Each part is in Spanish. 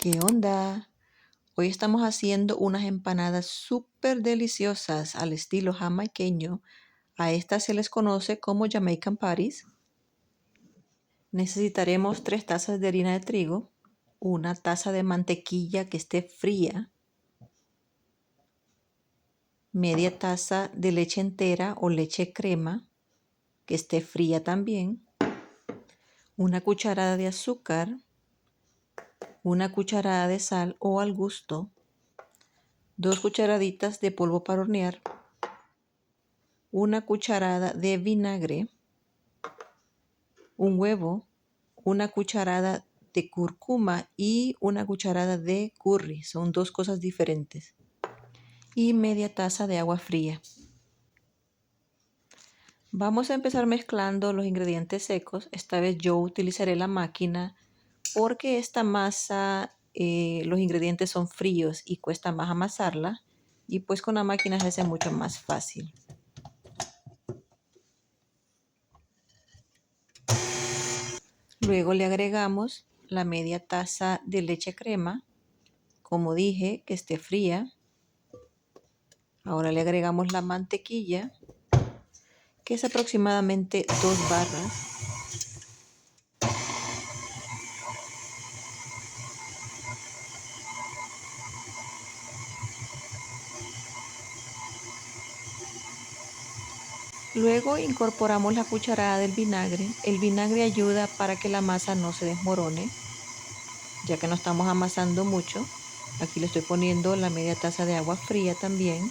¿Qué onda? Hoy estamos haciendo unas empanadas súper deliciosas al estilo jamaiqueño. A estas se les conoce como Jamaican Patties. Necesitaremos 3 tazas de harina de trigo, una taza de mantequilla que esté fría, media taza de leche entera o leche crema que esté fría también, una cucharada de azúcar, una cucharada de sal o al gusto, 2 cucharaditas de polvo para hornear, una cucharada de vinagre, un huevo, una cucharada de cúrcuma y una cucharada de curry. Son 2 cosas diferentes. Y media taza de agua fría. Vamos a empezar mezclando los ingredientes secos. Esta vez yo utilizaré la máquina porque esta masa, los ingredientes son fríos y cuesta más amasarla. Y pues con la máquina se hace mucho más fácil. Luego le agregamos la media taza de leche crema, como dije, que esté fría. Ahora le agregamos la mantequilla, que es aproximadamente 2 barras. Luego incorporamos la cucharada del vinagre. El vinagre ayuda para que la masa no se desmorone, ya que no estamos amasando mucho. Aquí le estoy poniendo la media taza de agua fría también.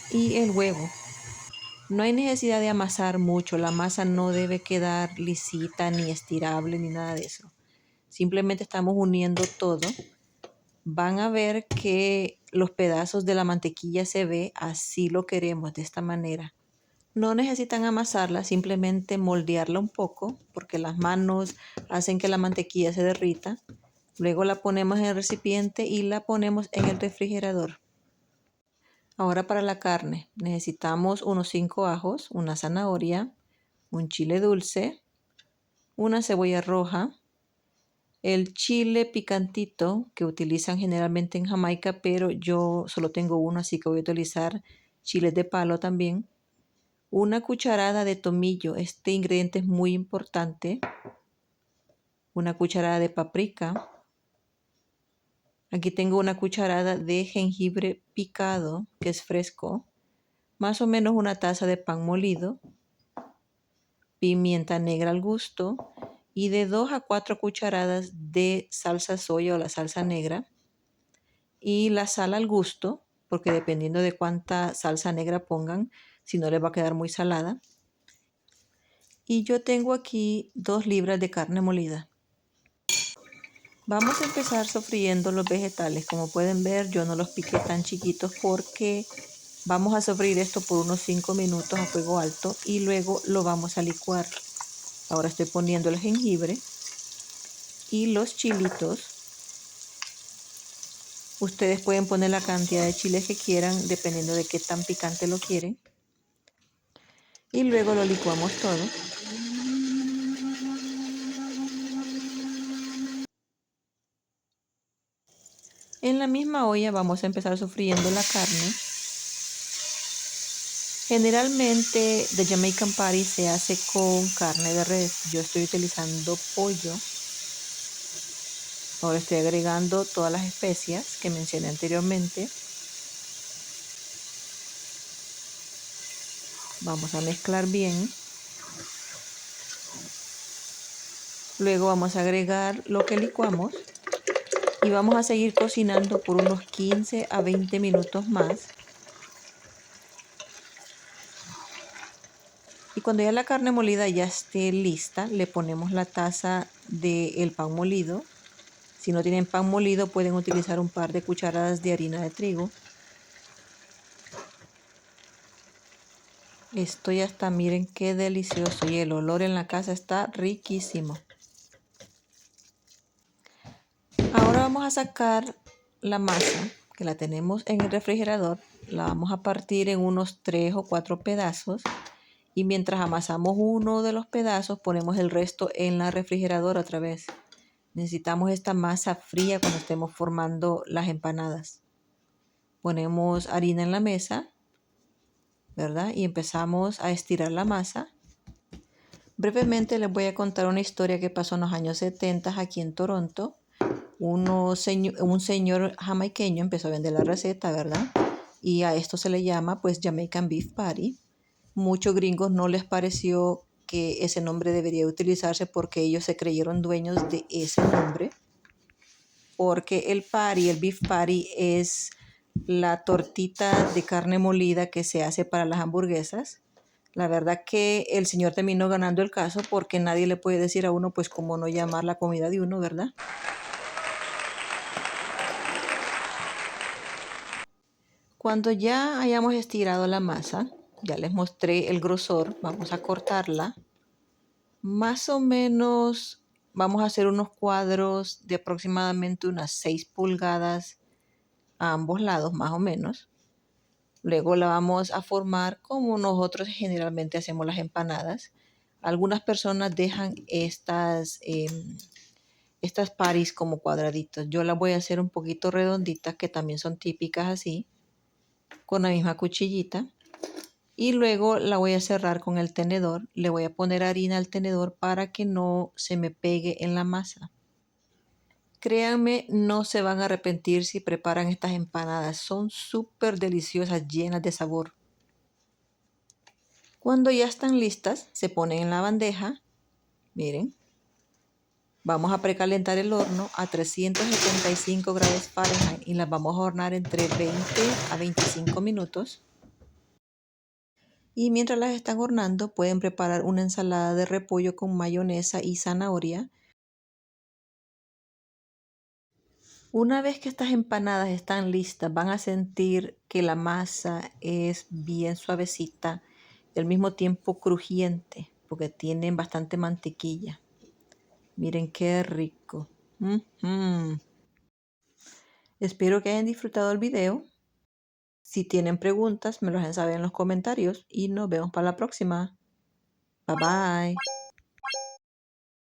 Y el huevo. No hay necesidad de amasar mucho, la masa no debe quedar lisita ni estirable ni nada de eso. Simplemente estamos uniendo todo. Van a ver que los pedazos de la mantequilla se ve, así lo queremos, de esta manera. No necesitan amasarla, simplemente moldearla un poco, porque las manos hacen que la mantequilla se derrita. Luego la ponemos en el recipiente y la ponemos en el refrigerador. Ahora para la carne, necesitamos unos 5 ajos, una zanahoria, un chile dulce, una cebolla roja, el chile picantito que utilizan generalmente en Jamaica, pero yo solo tengo uno, así que voy a utilizar chiles de palo también. Una cucharada de tomillo, este ingrediente es muy importante. Una cucharada de paprika. Aquí tengo una cucharada de jengibre picado, que es fresco. Más o menos una taza de pan molido. Pimienta negra al gusto. Y de 2 a 4 cucharadas de salsa soya o la salsa negra. Y la sal al gusto, porque dependiendo de cuánta salsa negra pongan, si no les va a quedar muy salada. Y yo tengo aquí 2 libras de carne molida. Vamos a empezar sofriendo los vegetales. Como pueden ver, yo no los piqué tan chiquitos porque vamos a sofreír esto por unos 5 minutos a fuego alto y luego lo vamos a licuar. Ahora estoy poniendo el jengibre y los chilitos. Ustedes pueden poner la cantidad de chiles que quieran dependiendo de qué tan picante lo quieren. Y luego lo licuamos todo. En la misma olla vamos a empezar sofriendo la carne. Generalmente The Jamaican Patty se hace con carne de res. Yo estoy utilizando pollo. Ahora estoy agregando todas las especias que mencioné anteriormente. Vamos a mezclar bien. Luego vamos a agregar lo que licuamos y vamos a seguir cocinando por unos 15 a 20 minutos más. Y cuando ya la carne molida ya esté lista, le ponemos la taza del pan molido. Si no tienen pan molido, pueden utilizar un par de cucharadas de harina de trigo. Esto ya está, miren qué delicioso y el olor en la casa está riquísimo. Ahora vamos a sacar la masa que la tenemos en el refrigerador. La vamos a partir en unos 3 o 4 pedazos. Y mientras amasamos uno de los pedazos, ponemos el resto en la refrigeradora otra vez. Necesitamos esta masa fría cuando estemos formando las empanadas. Ponemos harina en la mesa, ¿verdad? Y empezamos a estirar la masa. Brevemente les voy a contar una historia que pasó en los años 70 aquí en Toronto. Un señor jamaiqueño empezó a vender la receta, ¿verdad? Y a esto se le llama pues Jamaican Beef Patty. Muchos gringos no les pareció que ese nombre debería utilizarse porque ellos se creyeron dueños de ese nombre. Porque el beef patty, es la tortita de carne molida que se hace para las hamburguesas. La verdad que el señor terminó ganando el caso porque nadie le puede decir a uno pues cómo no llamar la comida de uno, ¿verdad? Cuando ya hayamos estirado la masa, ya les mostré el grosor, vamos a cortarla. Más o menos vamos a hacer unos cuadros de aproximadamente unas 6 pulgadas a ambos lados, más o menos. Luego la vamos a formar como nosotros generalmente hacemos las empanadas. Algunas personas dejan estas paris como cuadraditos. Yo las voy a hacer un poquito redonditas, que también son típicas así, con la misma cuchillita. Y luego la voy a cerrar con el tenedor. Le voy a poner harina al tenedor para que no se me pegue en la masa. Créanme, no se van a arrepentir si preparan estas empanadas. Son súper deliciosas, llenas de sabor. Cuando ya están listas, se ponen en la bandeja. Miren, vamos a precalentar el horno a 375 grados Fahrenheit y las vamos a hornear entre 20 a 25 minutos. Y mientras las están horneando, pueden preparar una ensalada de repollo con mayonesa y zanahoria. Una vez que estas empanadas están listas, van a sentir que la masa es bien suavecita y al mismo tiempo crujiente, porque tienen bastante mantequilla. Miren qué rico. Espero que hayan disfrutado el video. Si tienen preguntas, me los dejan saber en los comentarios y nos vemos para la próxima. Bye bye.